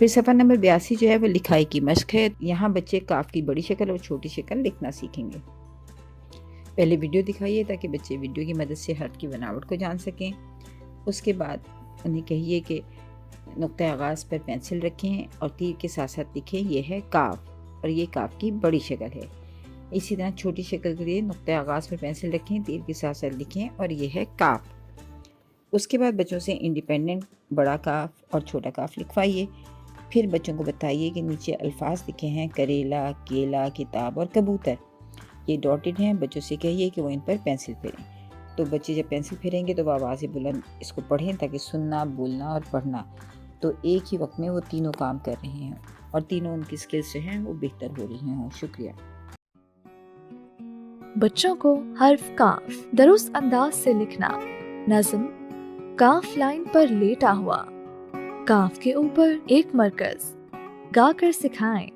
پھر صفحہ نمبر 82 جو ہے وہ لکھائی کی مشق ہے. یہاں بچے کاف کی بڑی شکل اور چھوٹی شکل لکھنا سیکھیں گے. پہلے ویڈیو دکھائیے تاکہ بچے ویڈیو کی مدد سے حرف کی بناوٹ کو جان سکیں. اس کے بعد انہیں کہیے کہ نقطۂ آغاز پر پنسل رکھیں اور تیر کے ساتھ ساتھ لکھیں یہ ہے کاف اور یہ کاف کی بڑی شکل ہے. اسی طرح چھوٹی شکل کے لیے نقطۂ آغاز پر پنسل رکھیں، تیر کے ساتھ ساتھ لکھیں اور یہ ہے کاف. اس کے بعد بچوں سے انڈیپینڈنٹ بڑا کاف اور چھوٹا کاف لکھوائیے. پھر بچوں کو بتائیے کہ نیچے الفاظ لکھے ہیں کریلا، کیلا، کتاب اور کبوتر. یہ ڈاٹڈ ہیں. بچوں سے کہیے کہ وہ ان پر پنسل پھیریں. تو بچے جب پنسل پھیریں گے تو وہ آواز بلند اس کو پڑھیں تاکہ سننا، بولنا اور پڑھنا تو ایک ہی وقت میں وہ تینوں کام کر رہے ہیں اور تینوں ان کی سکلز جو ہیں وہ بہتر ہو رہی ہوں. شکریہ. بچوں کو حرف کاف درست انداز سے لکھنا. نظم: کاف لائن پر لیٹا ہوا، کاف کے اوپر ایک مرکز. گا کر سکھائیں.